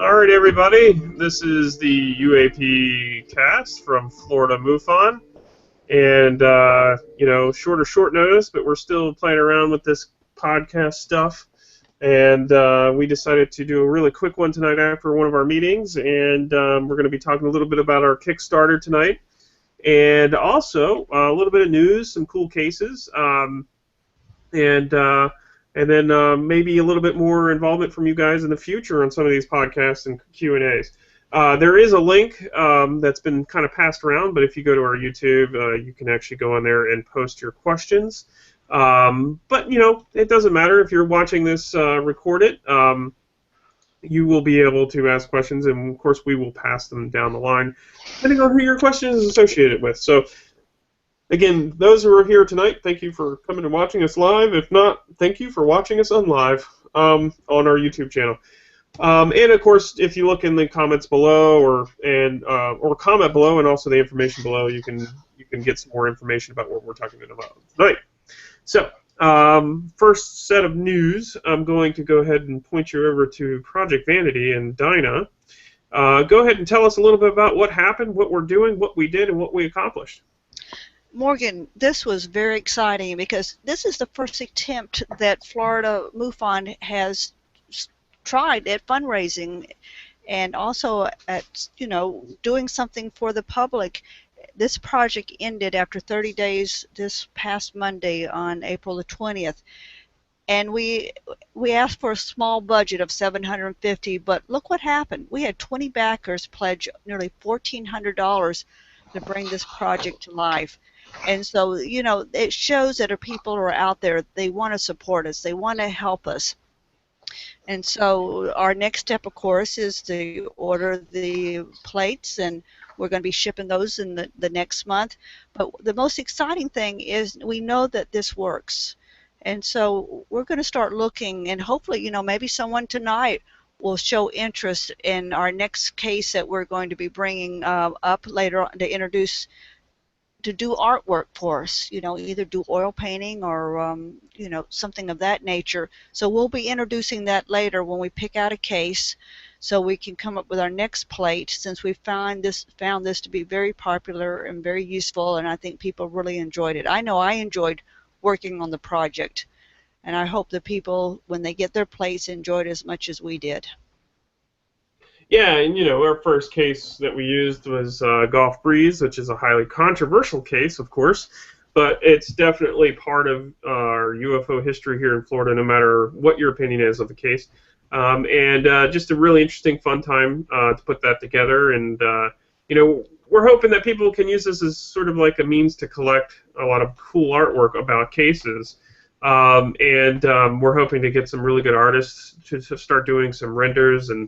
Alright everybody, this is the UAP cast from Florida MUFON, and short notice, but we're still playing around with this podcast stuff, and we decided to do a really quick one tonight after one of our meetings, and we're going to be talking a little bit about our Kickstarter tonight, and also a little bit of news, some cool cases, and then maybe a little bit more involvement from you guys in the future on some of these podcasts and Q&As. There is a link that's been kind of passed around, but if you go to our YouTube, you can actually go on there and post your questions. But, it doesn't matter if you're watching this recorded. You will be able to ask questions, and, of course, we will pass them down the line, depending on who your question is associated with. So, again, those who are here tonight, thank you for coming and watching us live. If not, thank you for watching us on live on our YouTube channel. And of course, if you look in the comments below or comment below, and also the information below, you can get some more information about what we're talking about tonight. So, first set of news, I'm going to go ahead and point you over to Project Vanity and Dinah. Go ahead and tell us a little bit about what happened, what we're doing, what we did, and what we accomplished. Morgan, this was very exciting because this is the first attempt that Florida MUFON has tried at fundraising and also at, doing something for the public. This project ended after 30 days this past Monday on April the 20th. And we asked for a small budget of $750, but look what happened. We had 20 backers pledge nearly $1,400 to bring this project to life. And so, it shows that our people are out there. They want to support us. They want to help us. And so our next step, of course, is to order the plates, and we're going to be shipping those in the next month. But the most exciting thing is we know that this works. And so we're going to start looking, and hopefully, maybe someone tonight will show interest in our next case that we're going to be bringing up later on to introduce, to do artwork for us, either do oil painting or, something of that nature. So we'll be introducing that later when we pick out a case so we can come up with our next plate, since we found this to be very popular and very useful, and I think people really enjoyed it. I know I enjoyed working on the project, and I hope the people, when they get their plates, enjoyed it as much as we did. Yeah, and our first case that we used was Gulf Breeze, which is a highly controversial case, of course, but it's definitely part of our UFO history here in Florida, no matter what your opinion is of the case. And just a really interesting, fun time to put that together, and we're hoping that people can use this as sort of like a means to collect a lot of cool artwork about cases. We're hoping to get some really good artists to start doing some renders and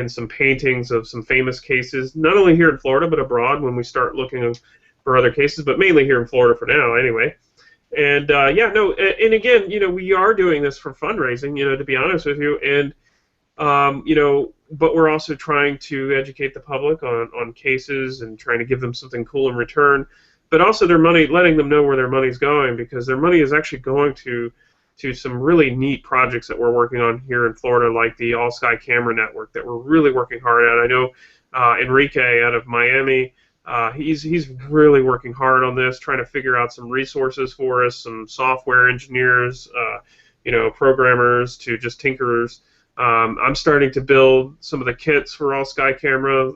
some paintings of some famous cases, not only here in Florida but abroad when we start looking for other cases, but mainly here in Florida for now anyway. And and again, we are doing this for fundraising, to be honest with you, and but we're also trying to educate the public on cases and trying to give them something cool in return, but also their money, letting them know where their money's going, because their money is actually going to some really neat projects that we're working on here in Florida, like the All Sky Camera Network that we're really working hard at. I know Enrique out of Miami, he's really working hard on this, trying to figure out some resources for us, some software engineers, programmers to just tinkerers. I'm starting to build some of the kits for All Sky Camera,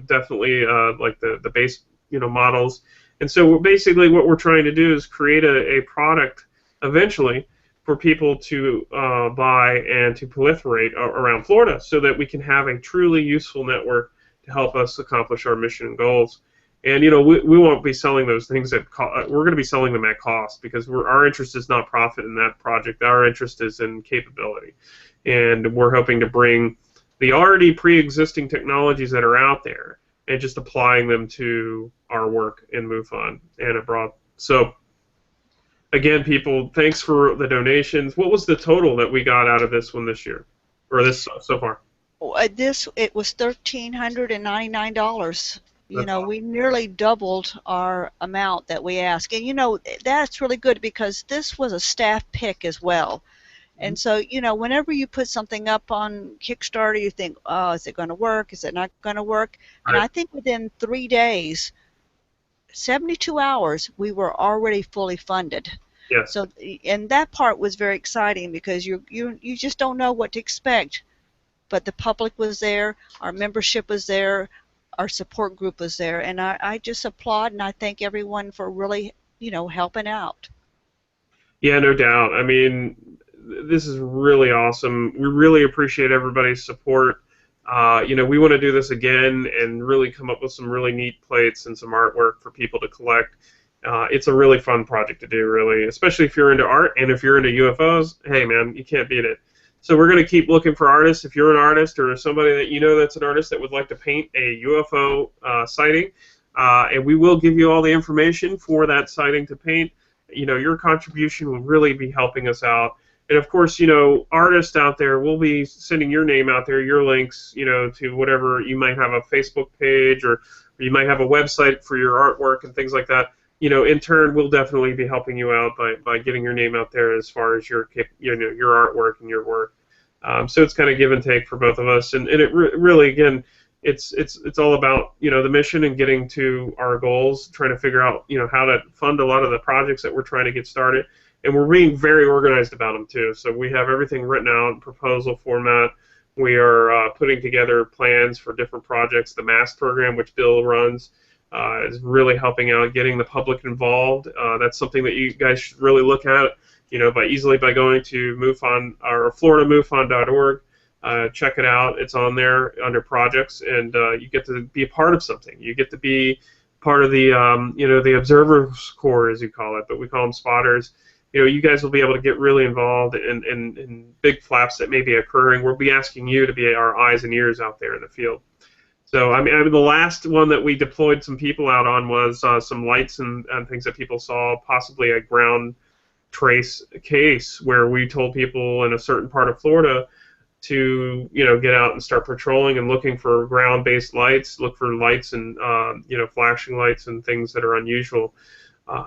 definitely like the base, models. And so basically what we're trying to do is create a product eventually for people to buy and to proliferate around Florida so that we can have a truly useful network to help us accomplish our mission and goals. And we won't be selling those things at we're going to be selling them at cost because our interest is not profit in that project. Our interest is in capability, and we're hoping to bring the already pre-existing technologies that are out there and just applying them to our work in MUFON and abroad. So again, people, thanks for the donations. What was the total that we got out of this one this year, or this so far? It was $1,399. That's awesome. We nearly doubled our amount that we asked, and that's really good because this was a staff pick as well. And so, whenever you put something up on Kickstarter, you think, oh, is it going to work? Is it not going to work? And Right. I think within 3 days, 72 hours, we were already fully funded. Yes. So, and that part was very exciting because you just don't know what to expect. But the public was there, our membership was there, our support group was there, and I just applaud and I thank everyone for really, helping out. Yeah, no doubt. I mean, this is really awesome. We really appreciate everybody's support. We want to do this again and really come up with some really neat plates and some artwork for people to collect. It's a really fun project to do, really, especially if you're into art and if you're into UFOs. Hey, man, you can't beat it. So we're going to keep looking for artists. If you're an artist or somebody that you know that's an artist that would like to paint a UFO sighting, and we will give you all the information for that sighting to paint. Your contribution will really be helping us out. And of course, artists out there, we'll be sending your name out there, your links, to whatever. You might have a Facebook page or you might have a website for your artwork and things like that. In turn, we'll definitely be helping you out by getting your name out there as far as your artwork and your work. So it's kind of give and take for both of us, and it really, again, it's all about the mission and getting to our goals, trying to figure out how to fund a lot of the projects that we're trying to get started, and we're being very organized about them too. So we have everything written out in proposal format. We are putting together plans for different projects. The MAST program, which Bill runs, is really helping out getting the public involved. That's something that you guys should really look at, by going to MUFON or FloridaMUFON.org. Check it out. It's on there under projects, and you get to be a part of something. You get to be part of the the observers corps, as you call it, but we call them spotters. You guys will be able to get really involved in big flaps that may be occurring. We'll be asking you to be our eyes and ears out there in the field. So, I mean, the last one that we deployed some people out on was some lights and things that people saw, possibly a ground trace case where we told people in a certain part of Florida to, get out and start patrolling and looking for ground-based lights, look for lights and, flashing lights and things that are unusual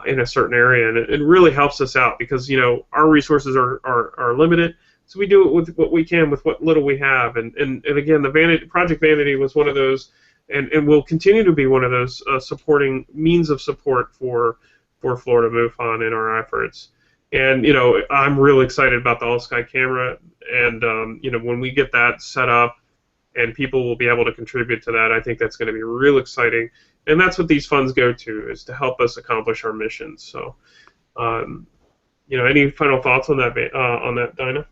in a certain area. And it really helps us out because, our resources are limited. So we do it with what we can, with what little we have, and again, Project Vanity was one of those, and will continue to be one of those supporting means of support for Florida MUFON in our efforts. And I'm really excited about the all-sky camera, and when we get that set up, and people will be able to contribute to that, I think that's going to be real exciting, and that's what these funds go to, is to help us accomplish our missions. So, any final thoughts on that, Dinah?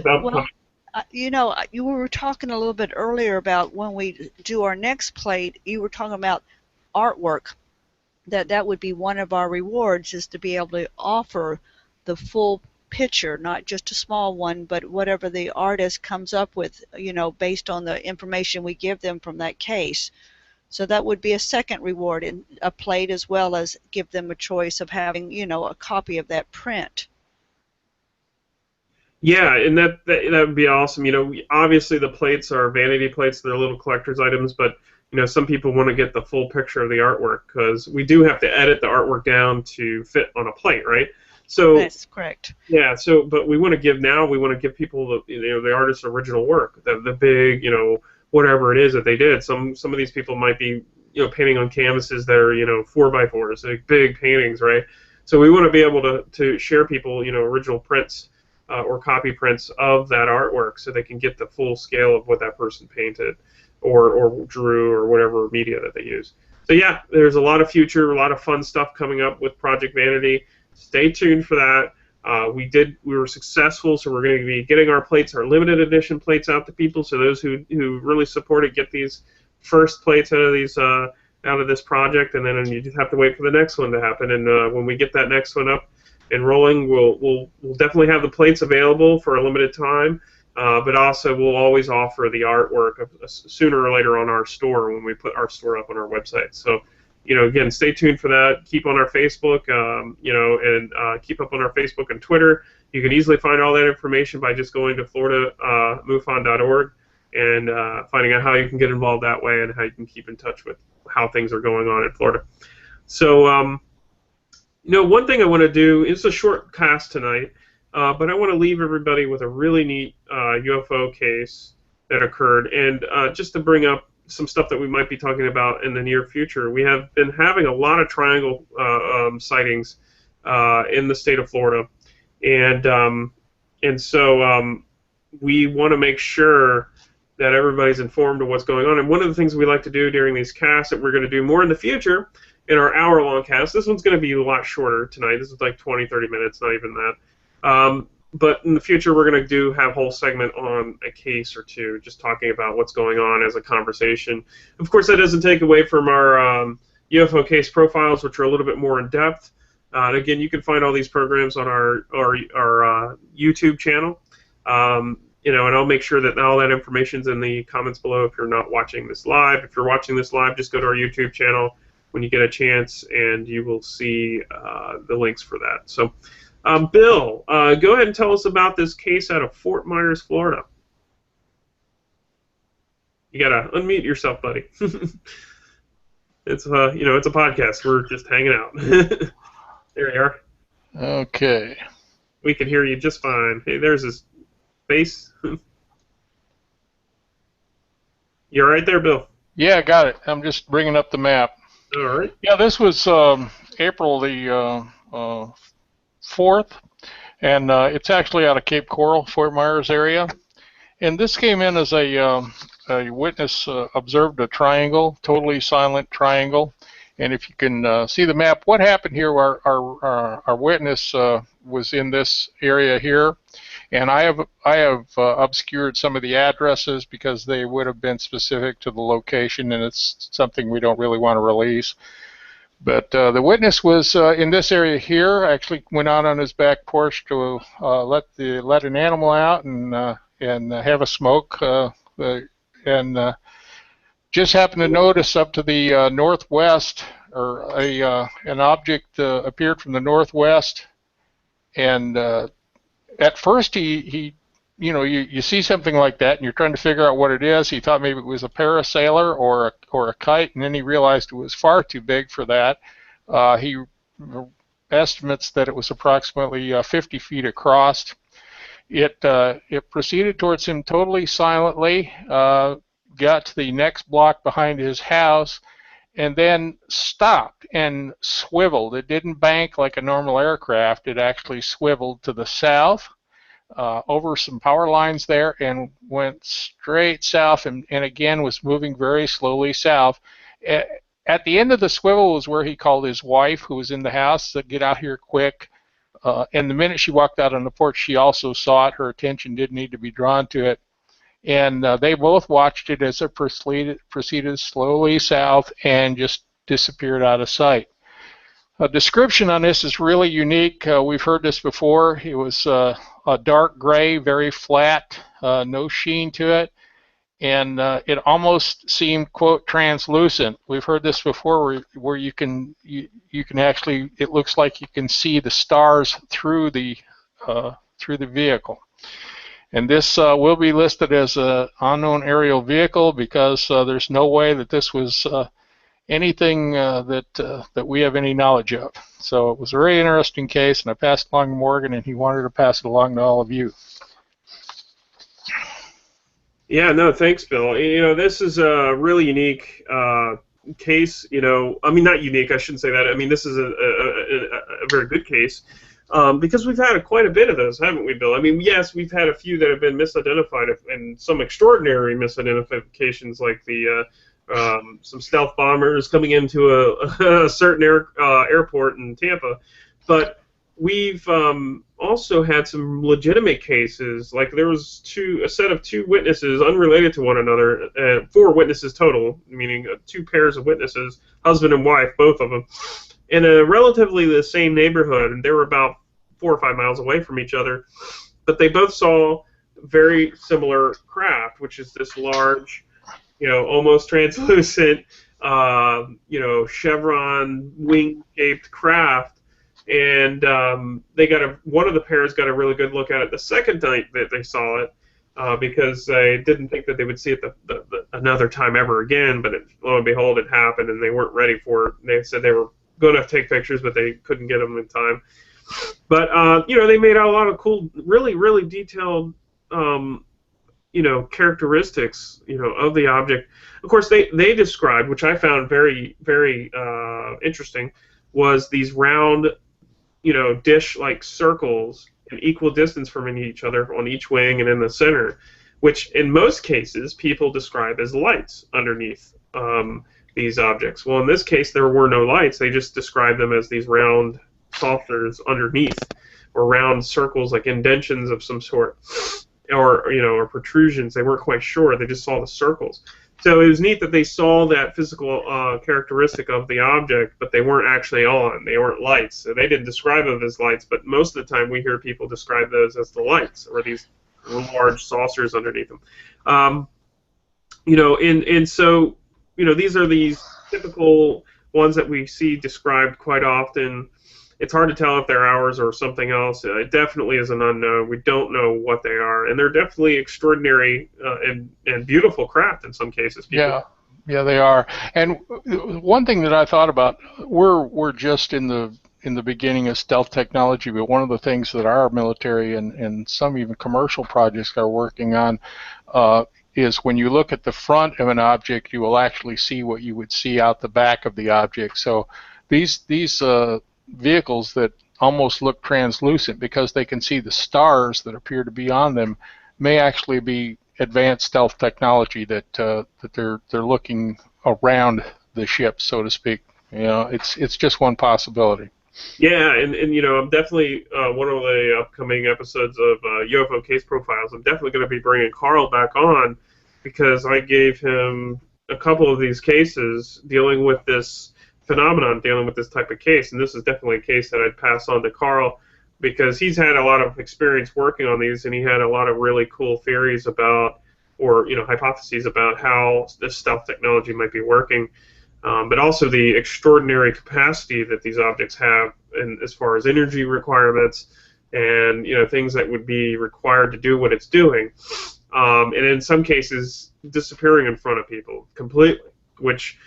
Well, you were talking a little bit earlier about when we do our next plate, you were talking about artwork, that would be one of our rewards, is to be able to offer the full picture, not just a small one, but whatever the artist comes up with, based on the information we give them from that case. So that would be a second reward in a plate, as well as give them a choice of having, a copy of that print. Yeah, and that would be awesome. Obviously the plates are vanity plates; they're little collector's items. But some people want to get the full picture of the artwork because we do have to edit the artwork down to fit on a plate, right? So that's correct. Yeah. So, but we want to give people the artist's original work, the big, whatever it is that they did. Some of these people might be painting on canvases that are 4x4s, like big paintings, right? So we want to be able to share people original prints. Or copy prints of that artwork so they can get the full scale of what that person painted or drew or whatever media that they use. So yeah, there's a lot of fun stuff coming up with Project Vanity. Stay tuned for that. We were successful, so we're going to be getting our plates, our limited edition plates, out to people. So those who really support it get these first plates out of this project, and then you just have to wait for the next one to happen. And when we get that next one up and rolling, we'll definitely have the plates available for a limited time. But also, we'll always offer the artwork sooner or later on our store when we put our store up on our website. So, again, stay tuned for that. Keep on our Facebook, and keep up on our Facebook and Twitter. You can easily find all that information by just going to FloridaMUFON.org and finding out how you can get involved that way and how you can keep in touch with how things are going on in Florida. So, one thing I want to do is a short cast tonight, but I want to leave everybody with a really neat UFO case that occurred, and just to bring up some stuff that we might be talking about in the near future. We have been having a lot of triangle sightings in the state of Florida, and so we want to make sure that everybody's informed of what's going on. And one of the things we like to do during these casts that we're going to do more in the future in our hour-long cast, this one's going to be a lot shorter tonight. This is like 20, 30 minutes, not even that. But in the future, we're going to have a whole segment on a case or two, just talking about what's going on as a conversation. Of course, that doesn't take away from our UFO case profiles, which are a little bit more in-depth. And again, you can find all these programs on our YouTube channel. And I'll make sure that all that information's in the comments below if you're not watching this live. If you're watching this live, just go to our YouTube channel when you get a chance, and you will see the links for that. So, Bill, go ahead and tell us about this case out of Fort Myers, Florida. You gotta unmute yourself, buddy. It's it's a podcast. We're just hanging out. There you are. Okay. We can hear you just fine. Hey, there's his face. You all right there, Bill? Yeah, I got it. I'm just bringing up the map. All right. Yeah, this was April the 4th, and it's actually out of Cape Coral, Fort Myers area. And this came in as a witness observed a triangle, totally silent triangle. And if you can see the map, what happened here? Our witness was in this area here, and I have obscured some of the addresses because they would have been specific to the location, and it's something we don't really want to release. But the witness was in this area here. Actually, went out on his back porch to let an animal out and have a smoke, and just happened to notice up to the northwest, or an object appeared from the northwest, and at first you see something like that and you're trying to figure out what it is. He thought maybe it was a parasailer or a kite, and then he realized it was far too big for that. He estimates that it was approximately 50 feet across. It proceeded towards him totally silently, got to the next block behind his house, and then stopped and swiveled. It didn't bank like a normal aircraft. It actually swiveled to the south, over some power lines there, and went straight south, and again was moving very slowly south. At the end of the swivel was where he called his wife, who was in the house, to get out here quick. And the minute she walked out on the porch, she also saw it. Her attention didn't need to be drawn to it. And they both watched it as it proceeded slowly south and just disappeared out of sight. A description on this is really unique. We've heard this before. It was a dark gray, very flat, no sheen to it, and it almost seemed, quote, translucent. We've heard this before, where you can actually, it looks like you can see the stars through the vehicle. And this will be listed as an unknown aerial vehicle because there's no way that this was anything that we have any knowledge of. So it was a very interesting case, and I passed it along to Morgan, and he wanted to pass it along to all of you. Yeah, no, thanks, Bill. This is a really unique case. I mean, not unique. I shouldn't say that. I mean, this is a very good case. Because we've had quite a bit of those, haven't we, Bill? I mean, yes, we've had a few that have been misidentified, and some extraordinary misidentifications, like some stealth bombers coming into a certain airport in Tampa. But we've also had some legitimate cases. Like there was a set of two witnesses unrelated to one another, four witnesses total, meaning two pairs of witnesses, husband and wife, both of them, in a relatively the same neighborhood, and they were about 4 or 5 miles away from each other, but they both saw very similar craft, which is this large, almost translucent, chevron wing-shaped craft. And one of the pairs got a really good look at it the second night that they saw it, because they didn't think that they would see it another time ever again. But lo and behold, it happened, and they weren't ready for it. They said they were going to take pictures, but they couldn't get them in time. But they made out a lot of cool, really, really detailed, characteristics, of the object. Of course, they described, which I found very, very interesting, was these round, dish-like circles in equal distance from each other on each wing and in the center, which in most cases people describe as lights underneath these objects. Well, in this case, there were no lights. They just described them as these round saucers underneath, or round circles like indentions of some sort, or protrusions. They weren't quite sure. They just saw the circles. So it was neat that they saw that physical characteristic of the object, but they weren't actually on. They weren't lights. So they didn't describe them as lights, but most of the time we hear people describe those as the lights, or these large saucers underneath them. And so, these are these typical ones that we see described quite often. It's hard to tell if they're ours or something else. It definitely is an unknown. We don't know what they are, and they're definitely extraordinary and beautiful craft in some cases. Yeah, they are. And one thing that I thought about, we're just in the beginning of stealth technology, but one of the things that our military and some even commercial projects are working on is when you look at the front of an object, you will actually see what you would see out the back of the object. So these vehicles that almost look translucent because they can see the stars that appear to be on them may actually be advanced stealth technology that they're looking around the ship, so to speak. It's just one possibility. Yeah, and I'm definitely one of the upcoming episodes of UFO Case Profiles. I'm definitely going to be bringing Carl back on, because I gave him a couple of these cases dealing with this phenomenon, dealing with this type of case, and this is definitely a case that I'd pass on to Carl, because he's had a lot of experience working on these, and he had a lot of really cool theories about, or hypotheses about how this stealth technology might be working, but also the extraordinary capacity that these objects have, and as far as energy requirements and things that would be required to do what it's doing, and in some cases disappearing in front of people completely, which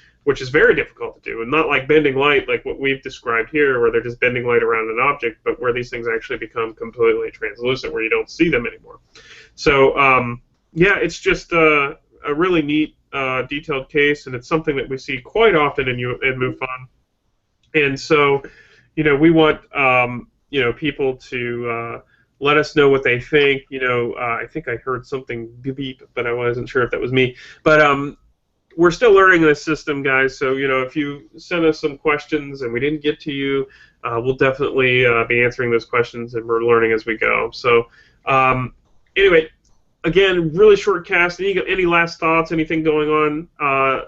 is very difficult to do, and not like bending light like what we've described here, where they're just bending light around an object, but where these things actually become completely translucent, where you don't see them anymore. So, yeah, it's just a really neat, detailed case, and it's something that we see quite often in MUFON. And so, we want, people to let us know what they think. I think I heard something beep, beep, but I wasn't sure if that was me. But, we're still learning this system, guys, so if you send us some questions and we didn't get to you, we'll definitely be answering those questions, and we're learning as we go. So anyway, again, really short cast. Any last thoughts, anything going on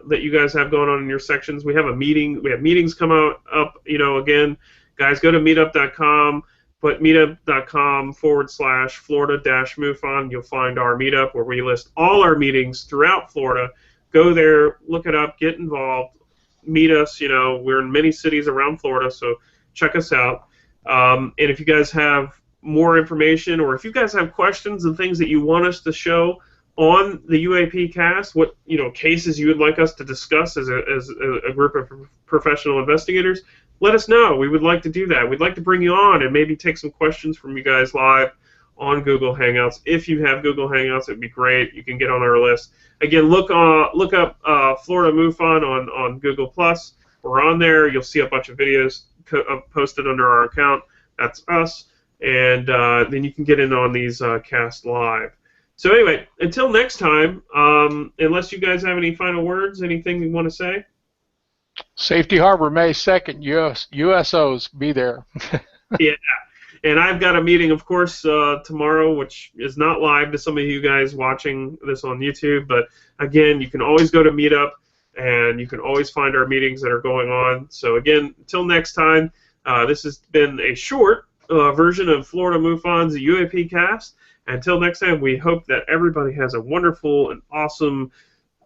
that you guys have going on in your sections? We have a meeting. We have meetings come up, again, guys, go to meetup.com. Put meetup.com/Florida-MUFON. You'll find our meetup where we list all our meetings throughout Florida. Go there, look it up, get involved, meet us. We're in many cities around Florida, so check us out. And if you guys have more information, or if you guys have questions and things that you want us to show on the UAP cast, what cases you would like us to discuss as a group of professional investigators, let us know. We would like to do that. We'd like to bring you on and maybe take some questions from you guys live on Google Hangouts. If you have Google Hangouts, it'd be great. You can get on our list. Again, look up Florida MUFON on Google+. We're on there. You'll see a bunch of videos posted under our account. That's us. And then you can get in on these cast live. So anyway, until next time, unless you guys have any final words, anything you want to say? Safety Harbor, May 2nd, USOs, be there. Yeah. And I've got a meeting, of course, tomorrow, which is not live to some of you guys watching this on YouTube. But again, you can always go to Meetup, and you can always find our meetings that are going on. So again, until next time, this has been a short version of Florida MUFON's UAP cast. Until next time, we hope that everybody has a wonderful and awesome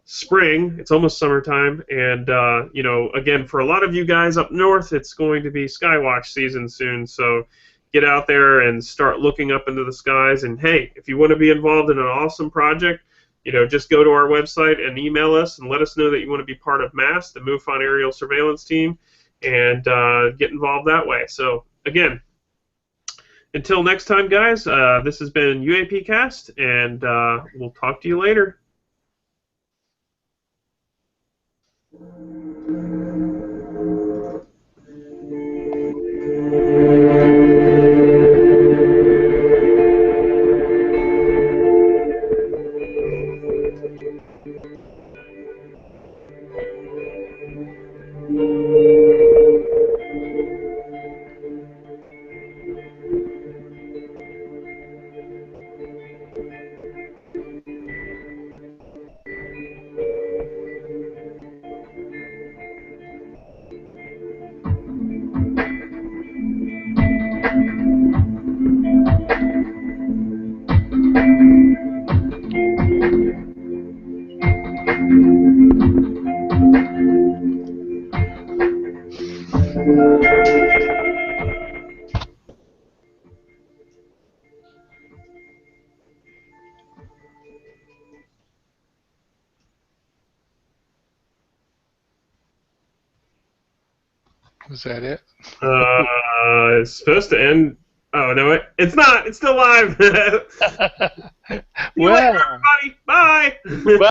spring. It's almost summertime, and you know, again, for a lot of you guys up north, it's going to be Skywatch season soon. So get out there and start looking up into the skies. And hey, if you want to be involved in an awesome project, you know, just go to our website and email us and let us know that you want to be part of MASS, the MUFON Aerial Surveillance Team, and get involved that way. So again, until next time, guys, this has been UAP Cast, and we'll talk to you later. Was that it? It's supposed to end. Oh no, it's not. It's still live. See you later, everybody. Bye.